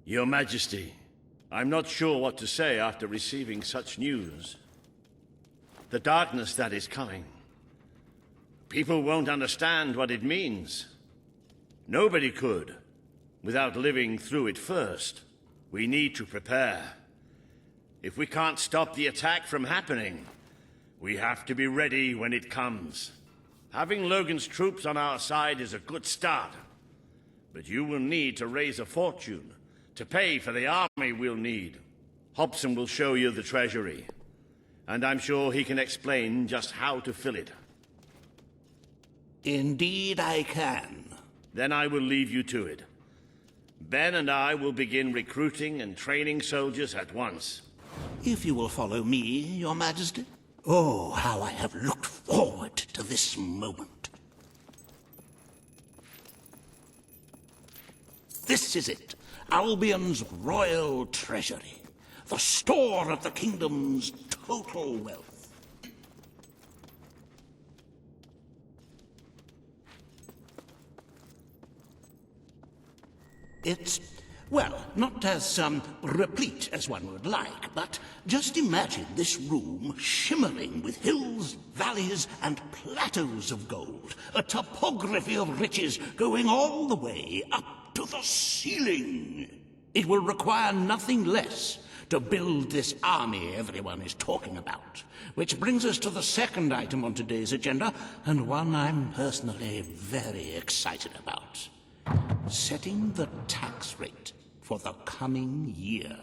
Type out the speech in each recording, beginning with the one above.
Your Majesty, I'm not sure what to say after receiving such news. The darkness that is coming. People won't understand what it means. Nobody could, without living through it first. We need to prepare. If we can't stop the attack from happening, we have to be ready when it comes. Having Logan's troops on our side is a good start. But you will need to raise a fortune to pay for the army we'll need. Hobson will show you the treasury, and I'm sure he can explain just how to fill it. Indeed I can. Then I will leave you to it. Ben and I will begin recruiting and training soldiers at once. If you will follow me, Your Majesty. Oh, how I have looked forward to this moment. This is it, Albion's royal treasury, the store of the kingdom's total wealth. It's, well, not as replete as one would like, but just imagine this room shimmering with hills, valleys, and plateaus of gold, a topography of riches going all the way up to the ceiling. It will require nothing less to build this army everyone is talking about. Which brings us to the second item on today's agenda, and one I'm personally very excited about. Setting the tax rate for the coming year.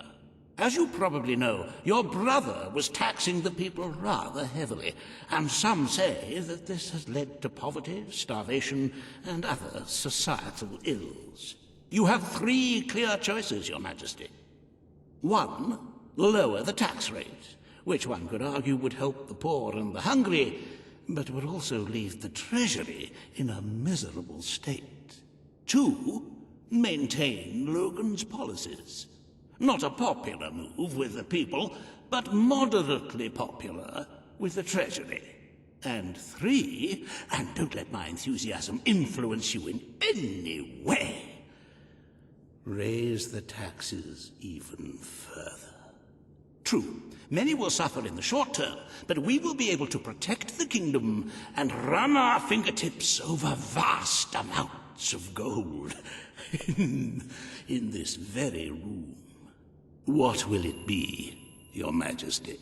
As you probably know, your brother was taxing the people rather heavily, and some say that this has led to poverty, starvation, and other societal ills. You have three clear choices, Your Majesty. One, lower the tax rate, which one could argue would help the poor and the hungry, but would also leave the treasury in a miserable state. Two, maintain Logan's policies. Not a popular move with the people, but moderately popular with the Treasury. And three, and don't let my enthusiasm influence you in any way, raise the taxes even further. True, many will suffer in the short term, but we will be able to protect the kingdom and run our fingertips over vast amounts of gold in this very room. What will it be, Your Majesty?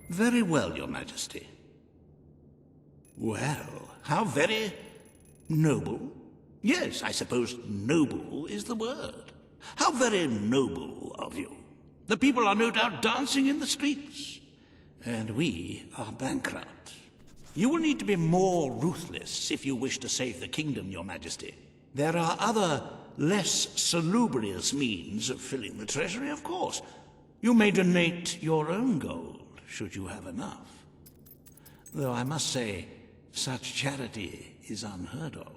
Very well, Your Majesty. Well, how very noble. Yes, I suppose noble is the word. How very noble of you. The people are no doubt dancing in the streets, and we are bankrupt. You will need to be more ruthless if you wish to save the kingdom, Your Majesty. There are other, less salubrious means of filling the treasury, of course. You may donate your own gold, should you have enough. Though I must say, such charity is unheard of.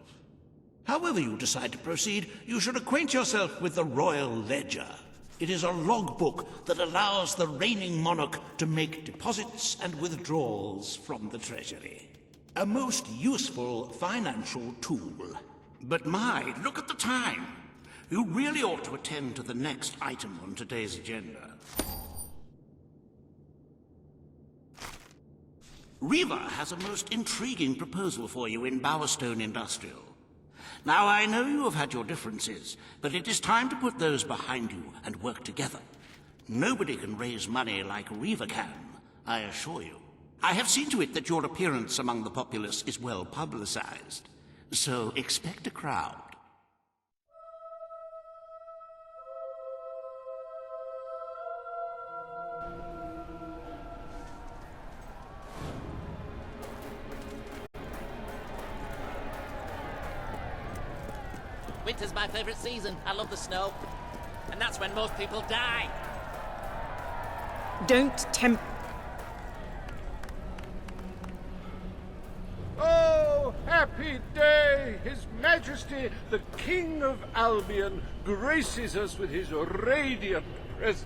However you decide to proceed, you should acquaint yourself with the Royal Ledger. It is a logbook that allows the reigning monarch to make deposits and withdrawals from the treasury. A most useful financial tool. But my, look at the time. You really ought to attend to the next item on today's agenda. Reva has a most intriguing proposal for you in Bowerstone Industrial. Now, I know you have had your differences, but it is time to put those behind you and work together. Nobody can raise money like Reva can, I assure you. I have seen to it that your appearance among the populace is well publicized, so expect a crowd. Winter's my favorite season. I love the snow. And that's when most people die. Don't tempt... Oh, happy day! His Majesty, the King of Albion, graces us with his radiant presence.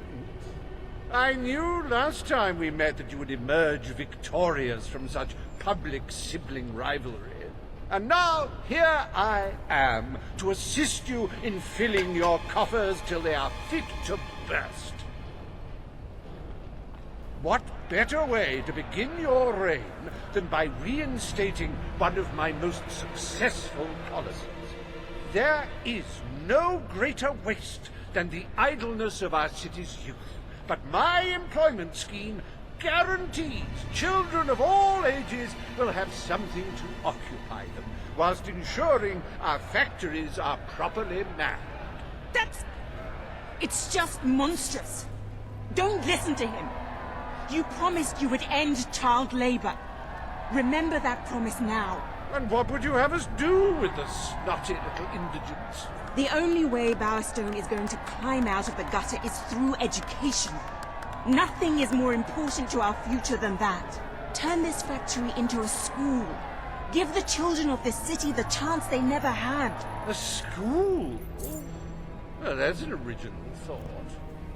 I knew last time we met that you would emerge victorious from such public sibling rivalry. And now here I am to assist you in filling your coffers till they are fit to burst. What better way to begin your reign than by reinstating one of my most successful policies? There is no greater waste than the idleness of our city's youth, but my employment scheme guarantees children of all ages will have something to occupy them, whilst ensuring our factories are properly manned. It's just monstrous. Don't listen to him. You promised you would end child labor. Remember that promise now. And what would you have us do with the snotty little indigents? The only way Bowerstone is going to climb out of the gutter is through education. Nothing is more important to our future than that. Turn this factory into a school. Give the children of this city the chance they never had. A school? Well, that's an original thought.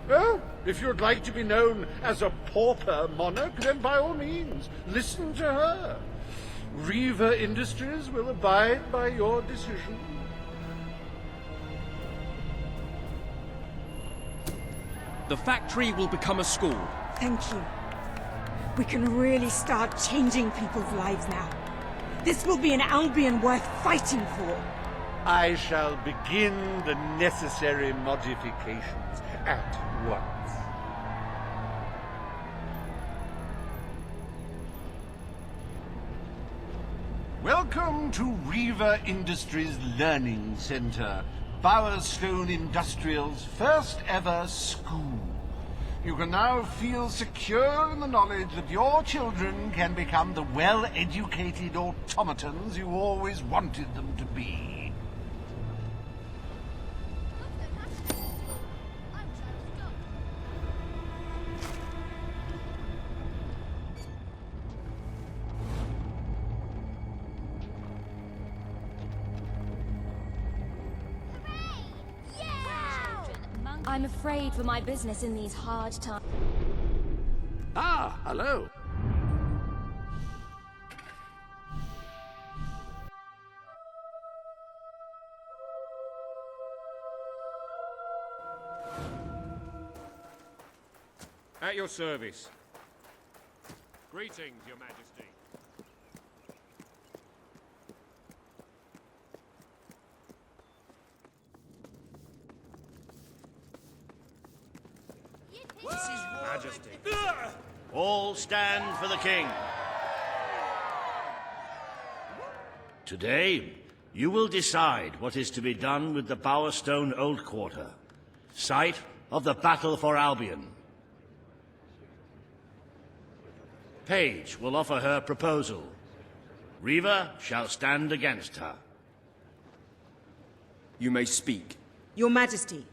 Well, if you'd like to be known as a pauper monarch, then by all means, listen to her. Reaver Industries will abide by your decision. The factory will become a school. Thank you. We can really start changing people's lives now. This will be an Albion worth fighting for. I shall begin the necessary modifications at once. Welcome to Reaver Industries Learning Center, Bowerstone Industrial's first ever school. You can now feel secure in the knowledge that your children can become the well-educated automatons you always wanted them to be. I'm afraid for my business in these hard times. Ah, hello. At your service. Greetings, Your Majesty. Majesty. All stand for the king. Today, you will decide what is to be done with the Bowerstone Old Quarter, site of the battle for Albion. Paige will offer her proposal. Reaver shall stand against her. You may speak. Your Majesty,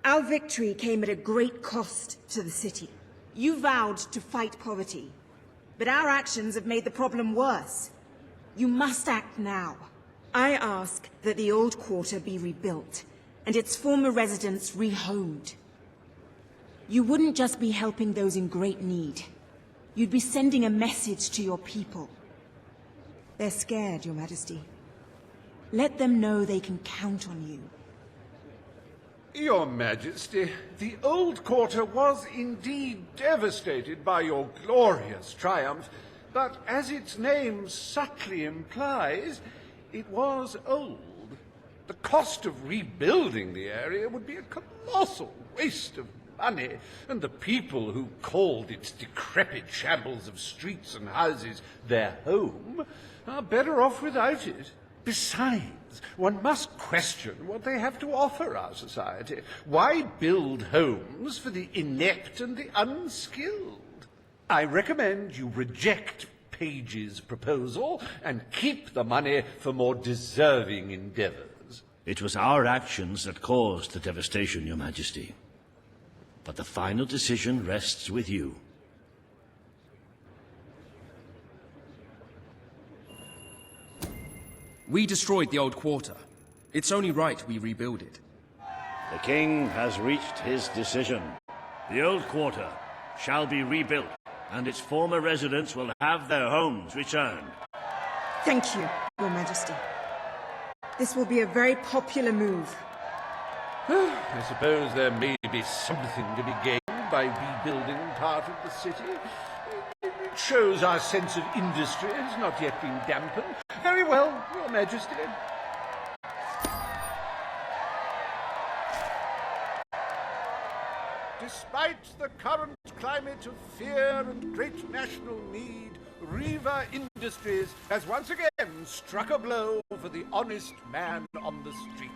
our victory came at a great cost to the city. You vowed to fight poverty, but our actions have made the problem worse. You must act now. I ask that the old quarter be rebuilt, and its former residents rehomed. You wouldn't just be helping those in great need. You'd be sending a message to your people. They're scared, Your Majesty. Let them know they can count on you. Your Majesty, the old quarter was indeed devastated by your glorious triumph, but as its name subtly implies, it was old. The cost of rebuilding the area would be a colossal waste of money, and the people who called its decrepit shambles of streets and houses their home are better off without it. Besides, one must question what they have to offer our society. Why build homes for the inept and the unskilled? I recommend you reject Paige's proposal and keep the money for more deserving endeavors. It was our actions that caused the devastation, Your Majesty. But the final decision rests with you. We destroyed the old quarter. It's only right we rebuild it. The king has reached his decision. The old quarter shall be rebuilt, and its former residents will have their homes returned. Thank you. Your Majesty. This will be a very popular move. I suppose there may be something to be gained by rebuilding part of the city. It shows our sense of industry has not yet been dampened. Very well, Your Majesty. Despite the current climate of fear and great national need, Riva Industries has once again struck a blow for the honest man on the street.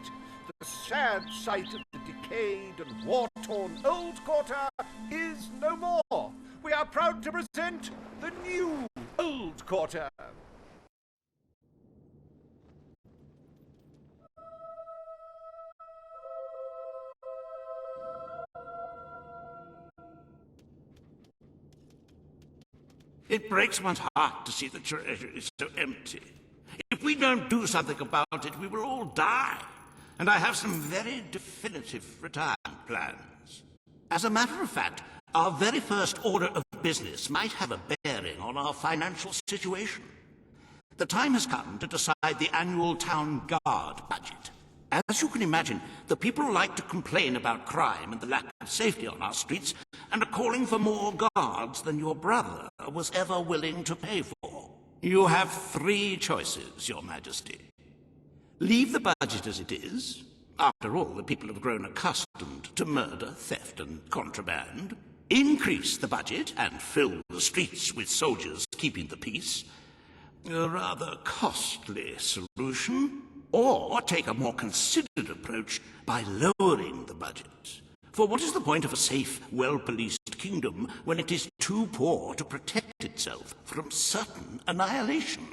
The sad sight of the decayed and war-torn old quarter is no more. We are proud to present the new old quarter. It breaks one's heart to see the treasury so empty. If we don't do something about it, we will all die. And I have some very definitive retirement plans. As a matter of fact, our very first order of business might have a bearing on our financial situation. The time has come to decide the annual town guard budget. As you can imagine, the people like to complain about crime and the lack of safety on our streets, and are calling for more guards than your brother was ever willing to pay for. You have 3 choices, Your Majesty. Leave the budget as it is. After all, the people have grown accustomed to murder, theft, and contraband. Increase the budget and fill the streets with soldiers keeping the peace. A rather costly solution. Or take a more considered approach by lowering the budget. For what is the point of a safe, well-policed kingdom when it is too poor to protect itself from certain annihilation?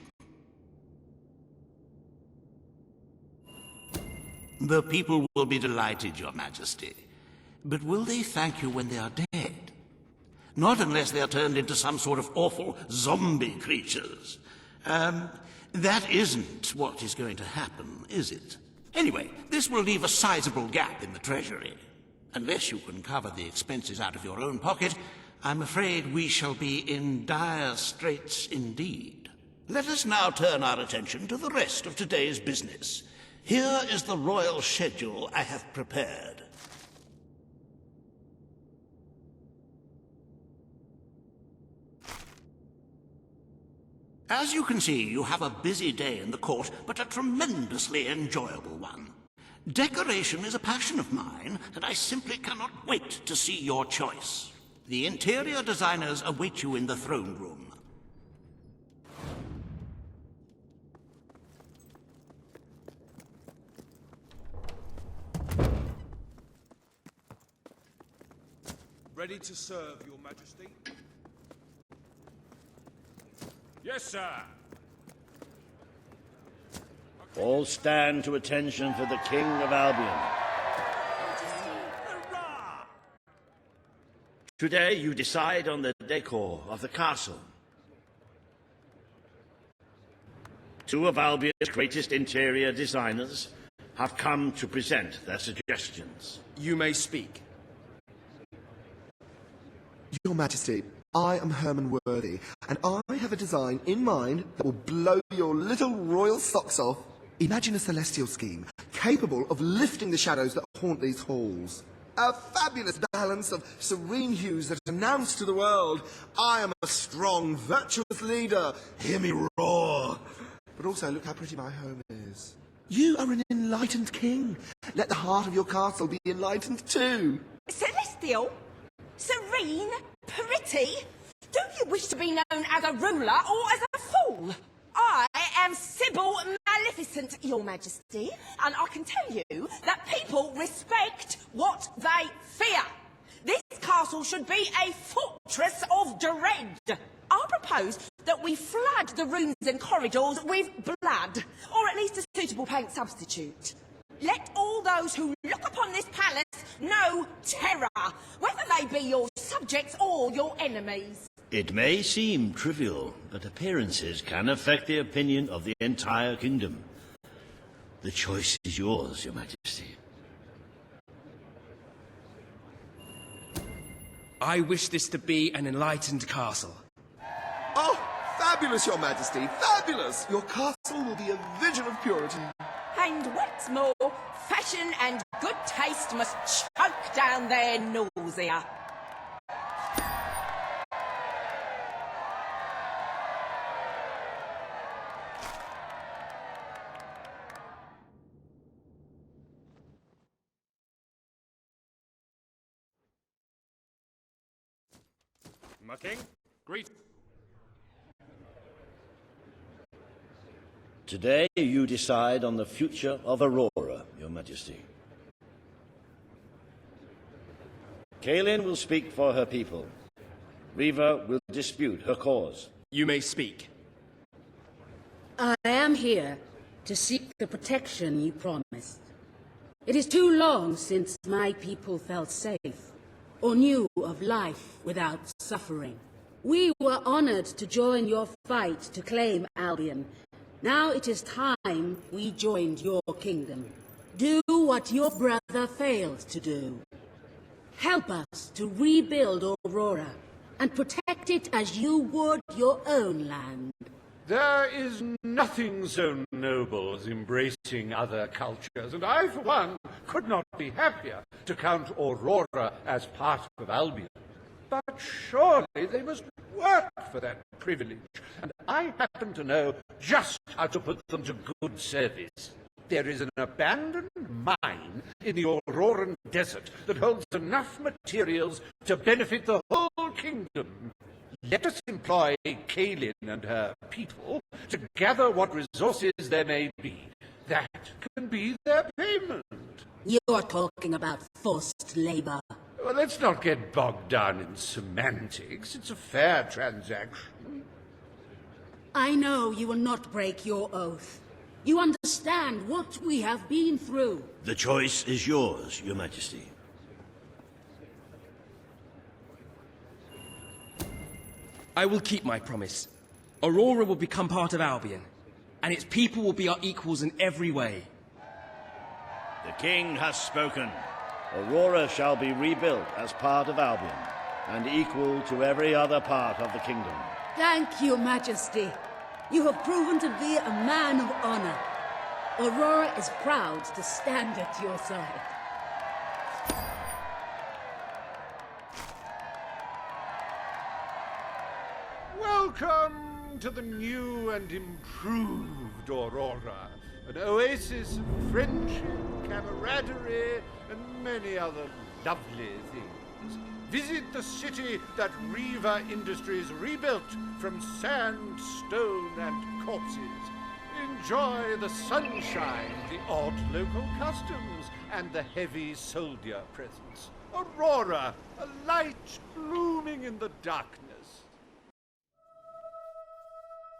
The people will be delighted, Your Majesty. But will they thank you when they are dead? Not unless they are turned into some sort of awful zombie creatures. That isn't what is going to happen, is it? Anyway, this will leave a sizable gap in the treasury. Unless you can cover the expenses out of your own pocket, I'm afraid we shall be in dire straits indeed. Let us now turn our attention to the rest of today's business. Here is the royal schedule I have prepared. As you can see, you have a busy day in the court, but a tremendously enjoyable one. Decoration is a passion of mine, and I simply cannot wait to see your choice. The interior designers await you in the throne room. Ready to serve, Your Majesty? Yes, sir. All stand to attention for the King of Albion. Today you decide on the decor of the castle. 2 of Albion's greatest interior designers have come to present their suggestions. You may speak. Your Majesty, I am Herman Worthy, and I have a design in mind that will blow your little royal socks off. Imagine a celestial scheme capable of lifting the shadows that haunt these halls. A fabulous balance of serene hues that announce to the world, I am a strong, virtuous leader. Hear me roar. But also, look how pretty my home is. You are an enlightened king. Let the heart of your castle be enlightened too. Celestial? Serene? Pretty? Do you wish to be known as a ruler or as a fool? I am Sybil Maleficent, Your Majesty, and I can tell you that people respect what they fear. This castle should be a fortress of dread. I propose that we flood the rooms and corridors with blood, or at least a suitable paint substitute. Let all those who look upon this palace know terror, whether they be your subjects or your enemies. It may seem trivial, but appearances can affect the opinion of the entire kingdom. The choice is yours, Your Majesty. I wish this to be an enlightened castle. Oh, Fabulous, Your Majesty, fabulous! Your castle will be a vision of purity. And what's more, fashion and good taste must choke down their nausea. My king, greet. Today you decide on the future of Aurora, Your Majesty. Kaelin will speak for her people. Riva will dispute her cause. You may speak. I am here to seek the protection you promised. It is too long since my people felt safe, or knew of life without suffering. We were honored to join your fight to claim Albion. Now it is time we joined your kingdom. Do what your brother failed to do. Help us to rebuild Aurora and protect it as you would your own land. There is nothing so noble as embracing other cultures, and I, for one, could not be happier to count Aurora as part of Albion. But surely they must work for that privilege, and I happen to know just how to put them to good service. There is an abandoned mine in the Auroran desert that holds enough materials to benefit the whole kingdom. Let us employ Kaelin and her people to gather what resources there may be. That can be their payment. You're talking about forced labor. Well, let's not get bogged down in semantics. It's a fair transaction. I know you will not break your oath. You understand what we have been through. The choice is yours, Your Majesty. I will keep my promise. Aurora will become part of Albion, and its people will be our equals in every way. The king has spoken. Aurora shall be rebuilt as part of Albion, and equal to every other part of the kingdom. Thank you, Majesty. You have proven to be a man of honor. Aurora is proud to stand at your side. Welcome to the new and improved Aurora, an oasis of friendship, camaraderie, and many other lovely things. Visit the city that Riva Industries rebuilt from sand, stone, and corpses. Enjoy the sunshine, the odd local customs, and the heavy soldier presence. Aurora, a light blooming in the darkness.